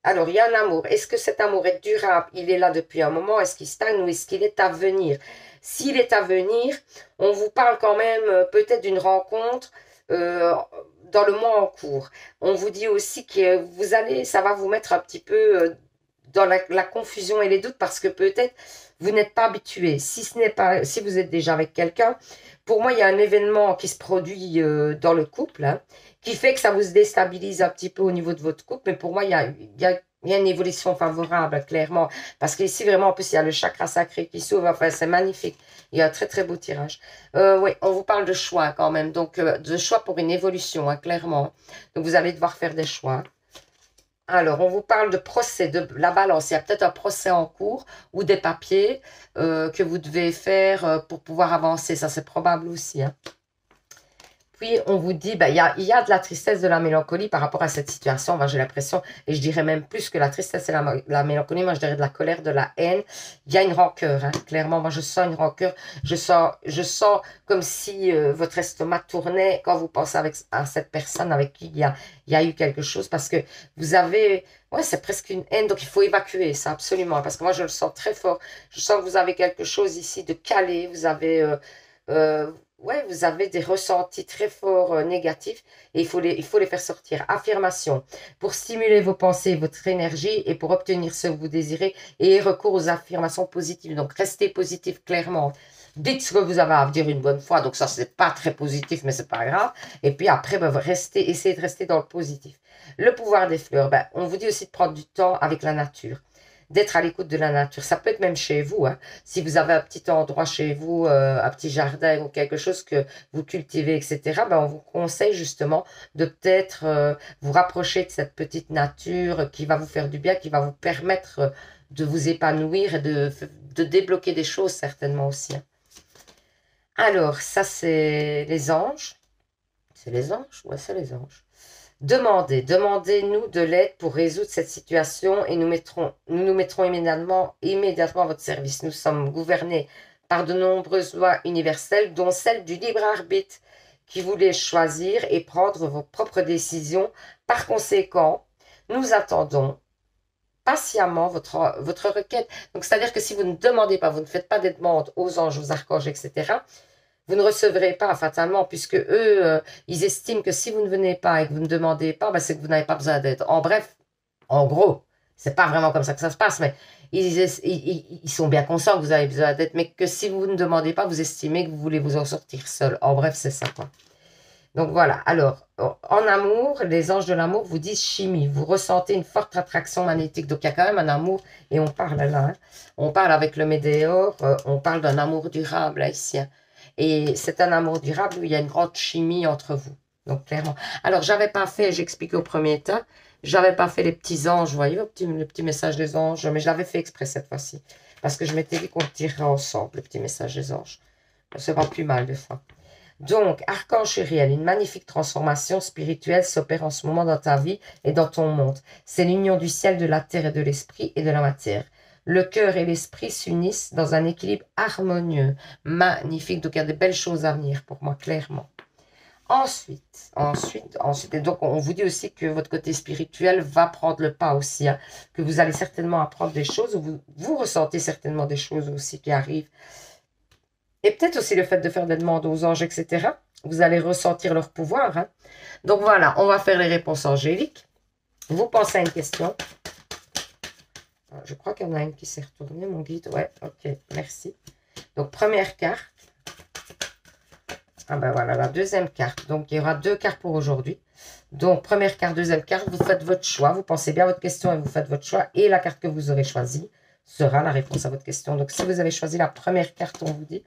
Alors, il y a un amour. Est-ce que cet amour est durable? Il est là depuis un moment. Est-ce qu'il stagne ou est-ce qu'il est à venir? S'il est à venir, on vous parle quand même peut-être d'une rencontre euh, dans le mois en cours. On vous dit aussi que ça va vous mettre un petit peu dans la confusion et les doutes parce que peut-être vous n'êtes pas habitué. Si ce n'est pas, si vous êtes déjà avec quelqu'un, pour moi, il y a un événement qui se produit dans le couple, hein, qui fait que ça vous déstabilise un petit peu au niveau de votre couple. Mais pour moi, il y a une évolution favorable, clairement. Parce qu'ici, vraiment, en plus, il y a le chakra sacré qui s'ouvre. Enfin, c'est magnifique. Il y a un très, très beau tirage. Oui, on vous parle de choix quand même. Donc, de choix pour une évolution, hein, clairement. Donc, vous allez devoir faire des choix. Alors, on vous parle de procès, de la balance. Il y a peut-être un procès en cours ou des papiers que vous devez faire pour pouvoir avancer. Ça, c'est probable aussi, hein. Puis, on vous dit, ben, il y a de la tristesse, de la mélancolie par rapport à cette situation. Moi, j'ai l'impression, et je dirais même plus que la tristesse et la mélancolie, moi, je dirais de la colère, de la haine. Il y a une rancœur, hein. Clairement, moi, je sens une rancœur. Je sens comme si votre estomac tournait quand vous pensez à cette personne avec qui il y a eu quelque chose. Parce que vous avez, ouais, c'est presque une haine. Donc, il faut évacuer ça, absolument. Parce que moi, je le sens très fort. Je sens que vous avez quelque chose ici de calé. Vous avez... ouais, vous avez des ressentis très forts négatifs et il faut les faire sortir. Affirmation. Pour stimuler vos pensées, votre énergie et pour obtenir ce que vous désirez, ayez recours aux affirmations positives. Donc, restez positif clairement. Dites ce que vous avez à dire une bonne fois. Donc, ça, c'est pas très positif, mais c'est pas grave. Et puis après, ben, essayez de rester dans le positif. Le pouvoir des fleurs. Ben, on vous dit aussi de prendre du temps avec la nature, d'être à l'écoute de la nature. Ça peut être même chez vous, hein. Si vous avez un petit endroit chez vous, un petit jardin ou quelque chose que vous cultivez, etc., ben on vous conseille justement de peut-être vous rapprocher de cette petite nature qui va vous faire du bien, qui va vous permettre de vous épanouir et de débloquer des choses certainement aussi, hein. Alors, ça c'est les anges. C'est les anges? Ouais, c'est les anges. Demandez-nous de l'aide pour résoudre cette situation et nous mettrons immédiatement à votre service. Nous sommes gouvernés par de nombreuses lois universelles, dont celle du libre arbitre, qui voulait choisir et prendre vos propres décisions. Par conséquent, nous attendons patiemment votre requête. Donc, c'est-à-dire que si vous ne demandez pas, vous ne faites pas des demandes aux anges, aux archanges, etc., vous ne recevrez pas fatalement, puisque eux, ils estiment que si vous ne venez pas et que vous ne demandez pas, ben, c'est que vous n'avez pas besoin d'aide. En bref, en gros, c'est pas vraiment comme ça que ça se passe, mais ils sont bien conscients que vous avez besoin d'aide, mais que si vous ne demandez pas, vous estimez que vous voulez vous en sortir seul. En bref, c'est ça, quoi. Donc voilà. Alors, en amour, les anges de l'amour vous disent chimie. Vous ressentez une forte attraction magnétique. Donc il y a quand même un amour, et on parle là, hein. On parle avec le météore, on parle d'un amour durable là, ici, hein. Et c'est un amour durable où il y a une grande chimie entre vous. Donc clairement. Alors j'avais pas fait, j'explique au premier temps, j'avais pas fait les petits anges, vous voyez, le petit message des anges, mais je l'avais fait exprès cette fois-ci. Parce que je m'étais dit qu'on le tirerait ensemble, le petit message des anges. Ça va plus mal des fois. Donc, Archange Uriel, une magnifique transformation spirituelle s'opère en ce moment dans ta vie et dans ton monde. C'est l'union du ciel, de la terre et de l'esprit et de la matière. Le cœur et l'esprit s'unissent dans un équilibre harmonieux. Magnifique. Donc, il y a des belles choses à venir pour moi, clairement. Ensuite, et donc on vous dit aussi que votre côté spirituel va prendre le pas aussi, hein, que vous allez certainement apprendre des choses, vous ressentez certainement des choses aussi qui arrivent. Et peut-être aussi le fait de faire des demandes aux anges, etc. Vous allez ressentir leur pouvoir. Hein. Donc voilà, on va faire les réponses angéliques. Vous pensez à une question. Je crois qu'il y en a une qui s'est retournée, mon guide. Ouais, ok, merci. Donc première carte. Ah ben voilà, la deuxième carte. Donc, il y aura 2 cartes pour aujourd'hui. Donc, première carte, deuxième carte, vous faites votre choix. Vous pensez bien à votre question et vous faites votre choix. Et la carte que vous aurez choisie sera la réponse à votre question. Donc, si vous avez choisi la première carte, on vous dit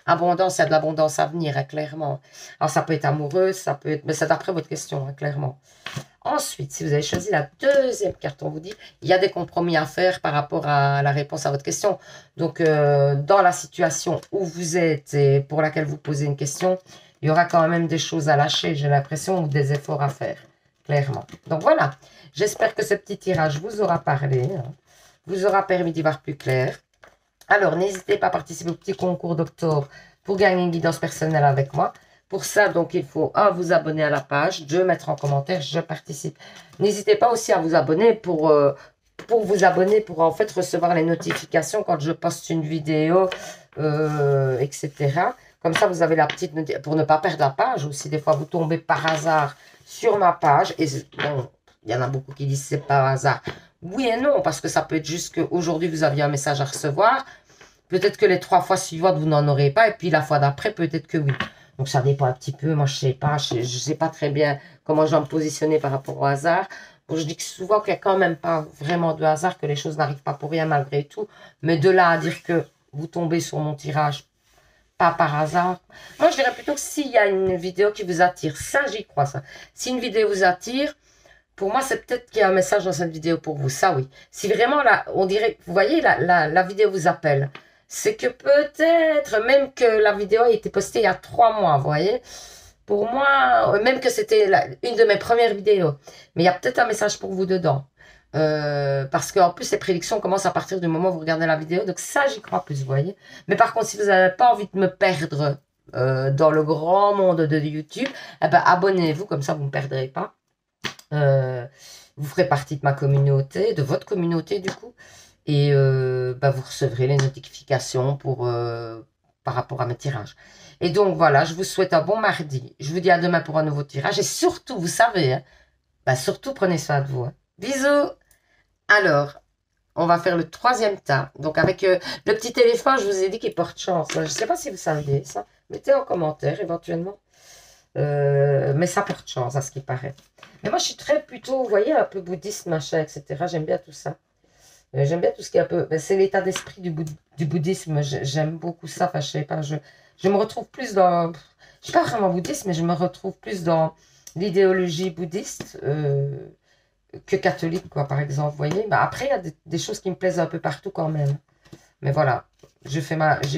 abondance, il y a de l'abondance à venir, hein, clairement. Alors, ça peut être amoureux, ça peut être... Mais c'est d'après votre question, hein, clairement. Ensuite, si vous avez choisi la deuxième carte, on vous dit il y a des compromis à faire par rapport à la réponse à votre question. Donc, dans la situation où vous êtes et pour laquelle vous posez une question, il y aura quand même des choses à lâcher, j'ai l'impression, ou des efforts à faire, clairement. Donc, voilà. J'espère que ce petit tirage vous aura parlé, hein, vous aura permis d'y voir plus clair. Alors, n'hésitez pas à participer au petit concours d'octobre pour gagner une guidance personnelle avec moi. Pour ça, donc, il faut, 1, vous abonner à la page, 2, mettre en commentaire, je participe. N'hésitez pas aussi à vous abonner pour vous abonner, pour en fait recevoir les notifications quand je poste une vidéo, etc. Comme ça, vous avez la petite notification, pour ne pas perdre la page aussi. Des fois, vous tombez par hasard sur ma page. Et bon, il y en a beaucoup qui disent c'est par hasard. Oui et non, parce que ça peut être juste qu'aujourd'hui, vous aviez un message à recevoir. Peut-être que les 3 fois suivantes, vous n'en aurez pas. Et puis, la fois d'après, peut-être que oui. Donc, ça dépend un petit peu. Moi, je sais pas. Je sais pas très bien comment je dois me positionner par rapport au hasard. Bon, je dis que souvent qu'il n'y a quand même pas vraiment de hasard, que les choses n'arrivent pas pour rien malgré tout. Mais de là à dire que vous tombez sur mon tirage, pas par hasard. Moi, je dirais plutôt que s'il y a une vidéo qui vous attire, ça, j'y crois, ça. Si une vidéo vous attire, pour moi, c'est peut-être qu'il y a un message dans cette vidéo pour vous. Ça, oui. Si vraiment, là, on dirait, vous voyez, la vidéo vous appelle. C'est que peut-être, même que la vidéo a été postée il y a 3 mois, vous voyez. Pour moi, même que c'était une de mes premières vidéos. Mais il y a peut-être un message pour vous dedans. Parce qu'en plus, les prédictions commencent à partir du moment où vous regardez la vidéo. Donc ça, j'y crois plus, vous voyez. Mais par contre, si vous n'avez pas envie de me perdre dans le grand monde de YouTube, eh ben, abonnez-vous, comme ça, vous ne me perdrez pas. Vous ferez partie de ma communauté, de votre communauté, du coup. Et bah, vous recevrez les notifications par rapport à mes tirages. Et donc, voilà, je vous souhaite un bon mardi. Je vous dis à demain pour un nouveau tirage. Et surtout, vous savez, hein, bah, surtout, prenez soin de vous. Hein. Bisous. Alors, on va faire le 3e tas. Donc, avec le petit éléphant, je vous ai dit qu'il porte chance. Je ne sais pas si vous savez ça. Mettez en commentaire, éventuellement. Mais ça porte chance, à ce qui paraît. Mais moi, je suis très plutôt, vous voyez, un peu bouddhiste, machin, etc. J'aime bien tout ça. J'aime bien tout ce qui est un peu... C'est l'état d'esprit du bouddhisme. J'aime beaucoup ça. Enfin, je sais pas, je me retrouve plus dans... Je ne suis pas vraiment bouddhiste, mais je me retrouve plus dans l'idéologie bouddhiste que catholique, quoi, par exemple. Vous voyez, bah, après, il y a des choses qui me plaisent un peu partout quand même. Mais voilà, j'ai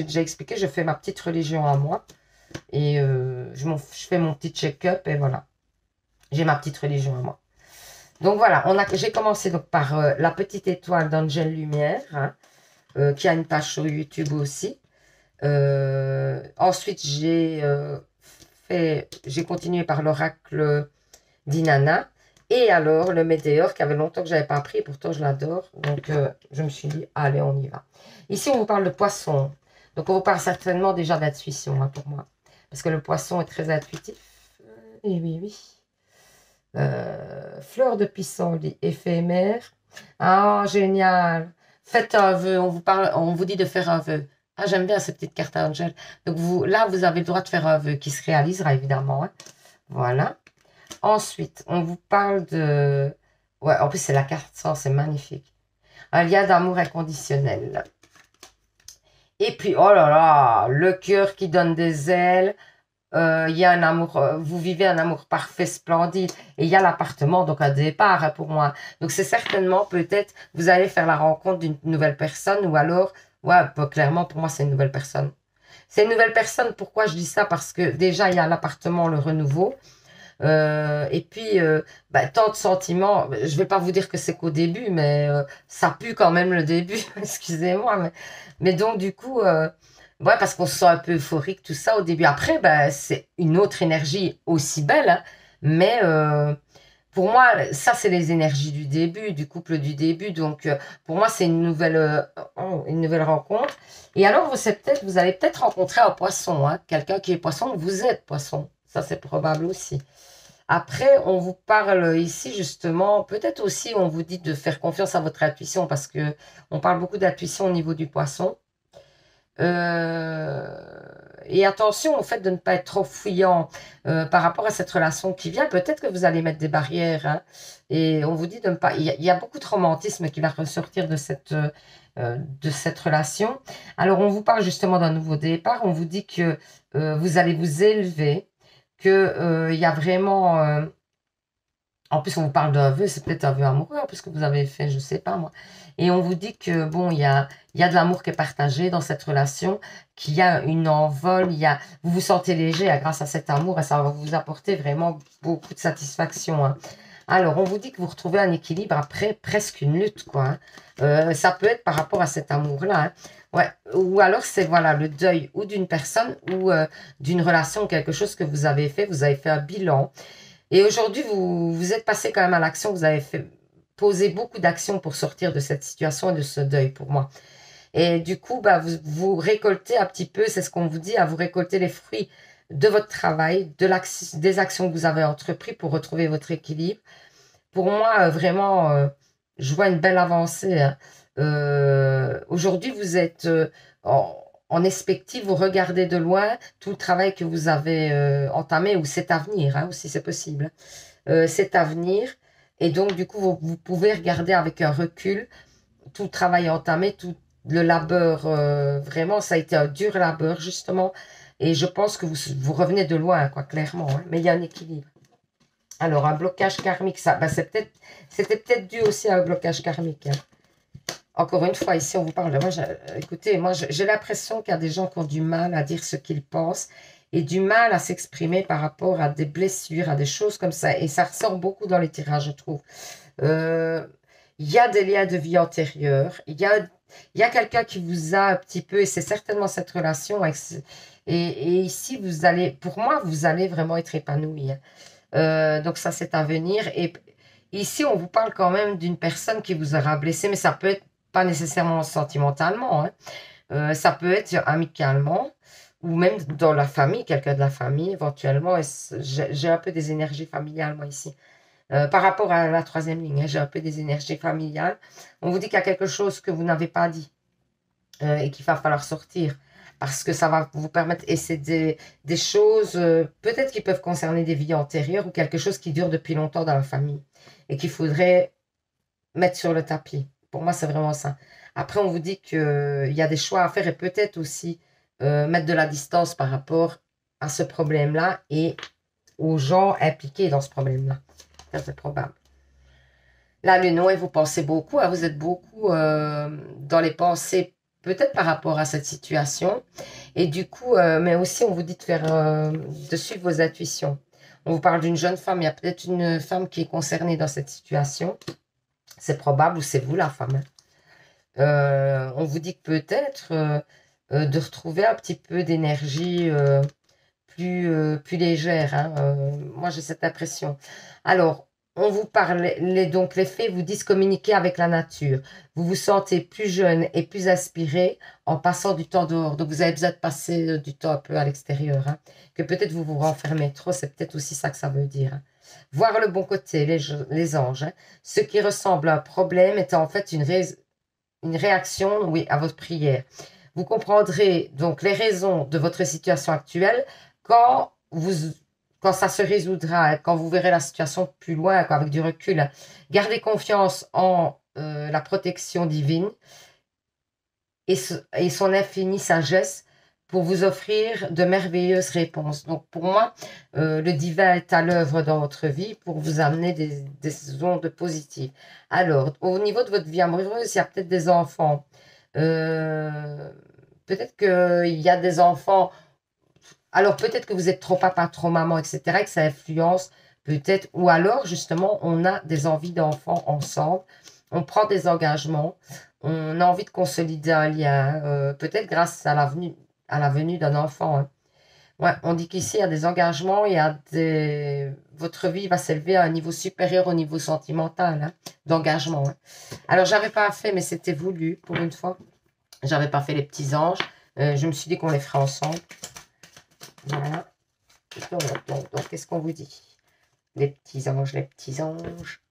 déjà expliqué, je fais ma petite religion à moi. Et je fais mon petit check-up et voilà. J'ai ma petite religion à moi. Donc voilà, j'ai commencé donc par la petite étoile d'Angèle Lumière, hein, qui a une page sur YouTube aussi. Ensuite, j'ai continué par l'oracle d'Inanna. Et alors, le météore, qui avait longtemps que je n'avais pas pris, et pourtant je l'adore. Donc, je me suis dit, allez, on y va. Ici, on vous parle de poisson. Donc, on vous parle certainement déjà d'intuition, hein, pour moi. Parce que le poisson est très intuitif. Oui, oui, oui. Fleur de pissenlit éphémère. Ah, génial. Faites un vœu. On vous dit de faire un vœu. Ah, j'aime bien cette petite carte Angel. Donc, là, vous avez le droit de faire un vœu qui se réalisera, évidemment. Hein. Voilà. Ensuite, on vous parle de... Ouais, en plus, c'est la carte 100, c'est magnifique. Un lien d'amour inconditionnel. Et puis, oh là là, le cœur qui donne des ailes. Il y a un amour, vous vivez un amour parfait, splendide. Et il y a l'appartement, donc un départ hein, pour moi. Donc, c'est certainement, peut-être, vous allez faire la rencontre d'une nouvelle personne. Ou alors, ouais, clairement, pour moi, c'est une nouvelle personne. C'est une nouvelle personne. Pourquoi je dis ça? Parce que déjà, il y a l'appartement, le renouveau. Et puis, bah, tant de sentiments, je vais pas vous dire que c'est qu'au début, mais ça pue quand même le début, excusez-moi. Mais donc, du coup, ouais, parce qu'on se sent un peu euphorique, tout ça au début. Après, bah, c'est une autre énergie aussi belle, hein, mais pour moi, ça, c'est les énergies du début, du couple du début. Donc, pour moi, c'est une nouvelle rencontre. Et alors, vous allez peut-être rencontrer un poisson, hein, quelqu'un qui est poisson, vous êtes poisson. Ça, c'est probable aussi. Après, on vous parle ici justement, peut-être aussi on vous dit de faire confiance à votre intuition parce que on parle beaucoup d'intuition au niveau du poisson. Euh, et attention au fait de ne pas être trop fouillant par rapport à cette relation qui vient. Peut-être que vous allez mettre des barrières. Hein, et on vous dit de ne pas. Il y a beaucoup de romantisme qui va ressortir de cette relation. Alors, on vous parle justement d'un nouveau départ. On vous dit que vous allez vous élever, que il y a vraiment. En plus, on vous parle d'un vœu, c'est peut-être un vœu amoureux, hein, puisque vous avez fait, je sais pas moi. Et on vous dit que, bon, il y a de l'amour qui est partagé dans cette relation, qu'il y a une envol, vous vous sentez léger grâce à cet amour et ça va vous apporter vraiment beaucoup de satisfaction. Hein. Alors, on vous dit que vous retrouvez un équilibre après presque une lutte, quoi. Hein. Ça peut être par rapport à cet amour-là. Hein. Ouais. Ou alors, c'est voilà, le deuil ou d'une personne ou d'une relation, quelque chose que vous avez fait un bilan. Et aujourd'hui, vous êtes passé quand même à l'action, vous avez posé beaucoup d'actions pour sortir de cette situation et de ce deuil pour moi. Et du coup, bah, vous récoltez un petit peu, c'est ce qu'on vous dit, à vous récolter les fruits de votre travail, des actions que vous avez entreprises pour retrouver votre équilibre. Pour moi, vraiment, je vois une belle avancée. Hein. Aujourd'hui, vous êtes en perspective, vous regardez de loin tout le travail que vous avez entamé ou cet avenir, hein, aussi c'est possible. Cet avenir. Et donc, du coup, vous pouvez regarder avec un recul tout le travail entamé, tout le labeur. Vraiment, ça a été un dur labeur, justement. Et je pense que vous revenez de loin, quoi, clairement. Hein, mais il y a un équilibre. Alors, un blocage karmique, ça, bah, c'était peut-être dû aussi à un blocage karmique. Hein. Encore une fois, ici, on vous parle. Écoutez, moi, j'ai l'impression qu'il y a des gens qui ont du mal à dire ce qu'ils pensent et du mal à s'exprimer par rapport à des blessures, à des choses comme ça. Et ça ressort beaucoup dans les tirages, je trouve. Il y a des liens de vie antérieure. Il y a quelqu'un qui vous a un petit peu, et c'est certainement cette relation. Et ici, pour moi, vous allez vraiment être épanoui. Hein. Donc ça, c'est à venir. Et ici, on vous parle quand même d'une personne qui vous aura blessé, mais ça peut être pas nécessairement sentimentalement. Hein. Ça peut être amicalement ou même dans la famille, quelqu'un de la famille éventuellement. J'ai un peu des énergies familiales, moi, ici. Par rapport à la troisième ligne, hein, j'ai un peu des énergies familiales. On vous dit qu'il y a quelque chose que vous n'avez pas dit et qu'il va falloir sortir parce que ça va vous permettre, et c'est des choses peut-être qui peuvent concerner des vies antérieures ou quelque chose qui dure depuis longtemps dans la famille et qu'il faudrait mettre sur le tapis. Pour moi, c'est vraiment ça. Après, on vous dit qu'il y a des choix à faire et peut-être aussi mettre de la distance par rapport à ce problème-là et aux gens impliqués dans ce problème-là. Ça, c'est probable. La lune, ouais, vous pensez beaucoup, hein, vous êtes beaucoup dans les pensées, peut-être par rapport à cette situation. Et du coup, mais aussi, on vous dit de suivre vos intuitions. On vous parle d'une jeune femme, il y a peut-être une femme qui est concernée dans cette situation. C'est probable, ou c'est vous la femme. Hein. On vous dit que peut-être de retrouver un petit peu d'énergie plus légère. Hein. Moi, j'ai cette impression. Alors, on vous parle, donc les faits vous disent communiquer avec la nature. Vous vous sentez plus jeune et plus inspiré en passant du temps dehors. Donc, vous avez besoin de passer du temps un peu à l'extérieur. Hein. Que peut-être vous vous renfermez trop, c'est peut-être aussi ça que ça veut dire. Hein. Voir le bon côté, les anges. Hein. Ce qui ressemble à un problème est en fait une réaction, oui, à votre prière. Vous comprendrez donc les raisons de votre situation actuelle quand quand ça se résoudra, quand vous verrez la situation plus loin, quoi, avec du recul. Gardez confiance en la protection divine et son infinie sagesse pour vous offrir de merveilleuses réponses. Donc pour moi, le divin est à l'œuvre dans votre vie pour vous amener des ondes positives. Alors, au niveau de votre vie amoureuse, il y a peut-être des enfants. Euh, peut-être qu'il y a des enfants. Alors peut-être que vous êtes trop papa, trop maman, etc., et que ça influence peut-être, ou alors justement on a des envies d'enfants ensemble, on prend des engagements, on a envie de consolider un lien, peut-être grâce à la venue d'un enfant, hein. Ouais, on dit qu'ici, il y a des engagements, votre vie va s'élever à un niveau supérieur au niveau sentimental, hein, d'engagement, hein. Alors, j'avais pas fait, mais c'était voulu pour une fois. J'avais pas fait les petits anges. Je me suis dit qu'on les ferait ensemble. Voilà. Donc, qu'est-ce qu'on vous dit? Les petits anges, les petits anges.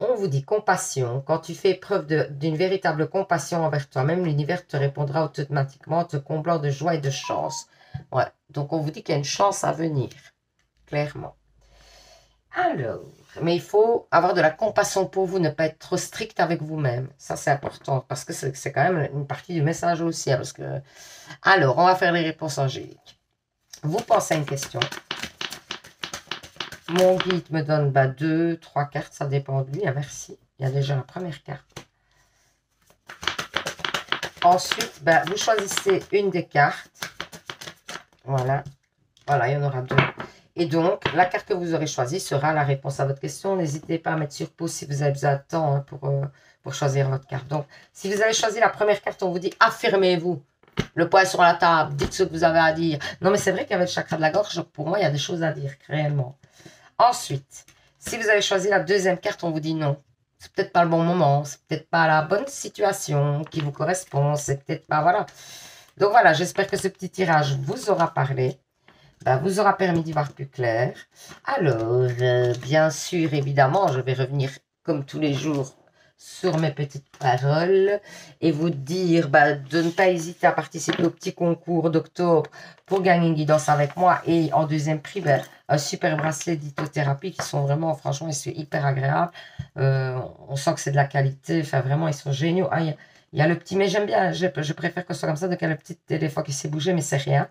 On vous dit compassion. Quand tu fais preuve d'une véritable compassion envers toi-même, l'univers te répondra automatiquement, te comblant de joie et de chance. Ouais. Donc, on vous dit qu'il y a une chance à venir, clairement. Alors, mais il faut avoir de la compassion pour vous, ne pas être trop strict avec vous-même. Ça, c'est important, parce que c'est quand même une partie du message aussi. Hein, parce que... Alors, on va faire les réponses angéliques. Vous pensez à une question. Mon guide me donne 2, 3 cartes, ça dépend de lui. Ah, merci. Il y a déjà la première carte. Ensuite, vous choisissez une des cartes. Voilà. Voilà, il y en aura 2. Et donc, la carte que vous aurez choisie sera la réponse à votre question. N'hésitez pas à mettre sur pause si vous avez besoin de temps, hein, pour choisir votre carte. Donc, si vous avez choisi la première carte, on vous dit affirmez-vous. Le poing sur la table, dites ce que vous avez à dire. Non, mais c'est vrai qu'avec le chakra de la gorge, pour moi, il y a des choses à dire, réellement. Ensuite, si vous avez choisi la deuxième carte, on vous dit non. C'est peut-être pas le bon moment, c'est peut-être pas la bonne situation qui vous correspond, c'est peut-être pas, voilà. Donc voilà, j'espère que ce petit tirage vous aura parlé, vous aura permis d'y voir plus clair. Alors, bien sûr, évidemment, je vais revenir comme tous les jours sur mes petites paroles et vous dire de ne pas hésiter à participer au petit concours d'octobre pour gagner une guidance avec moi et en deuxième prix, un super bracelet d'hypnothérapie qui sont vraiment, franchement, ils sont hyper agréables. On sent que c'est de la qualité, enfin vraiment, ils sont géniaux. Ah, il y a le petit, mais j'aime bien, je préfère que ce soit comme ça, donc il y a le petit téléphone qui s'est bougé, mais c'est rien.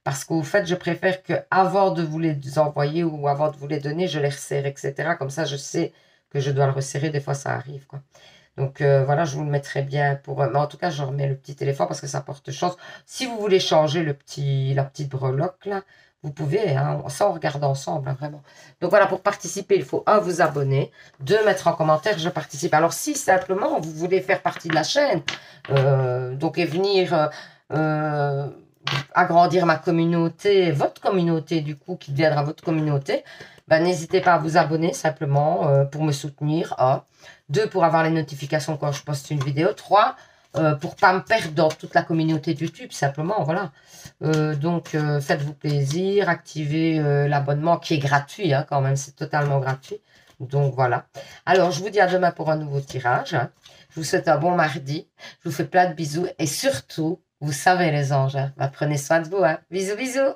Parce qu'au fait, je préfère que avant de vous les envoyer ou avant de vous les donner, je les resserre, etc. Comme ça, je sais que je dois le resserrer. Des fois, ça arrive, quoi. Donc, voilà, je vous le mettrai bien pour... mais en tout cas, je remets le petit téléphone parce que ça porte chance. Si vous voulez changer la petite breloque, là, vous pouvez, hein, ça, on regarde ensemble, hein, vraiment. Donc, voilà, pour participer, il faut, 1, vous abonner, 2, mettre en commentaire, je participe. Alors, si, simplement, vous voulez faire partie de la chaîne, donc, et venir... agrandir ma communauté, votre communauté du coup, qui deviendra votre communauté, n'hésitez pas à vous abonner simplement pour me soutenir. 1. 2, pour avoir les notifications quand je poste une vidéo. 3, pour pas me perdre dans toute la communauté de YouTube, simplement, voilà. Donc, faites-vous plaisir, activez l'abonnement qui est gratuit, hein, quand même, c'est totalement gratuit. Donc, voilà. Alors, je vous dis à demain pour un nouveau tirage. Je vous souhaite un bon mardi. Je vous fais plein de bisous et surtout, vous savez les anges, hein, prenez soin de vous. Hein. Bisous, bisous.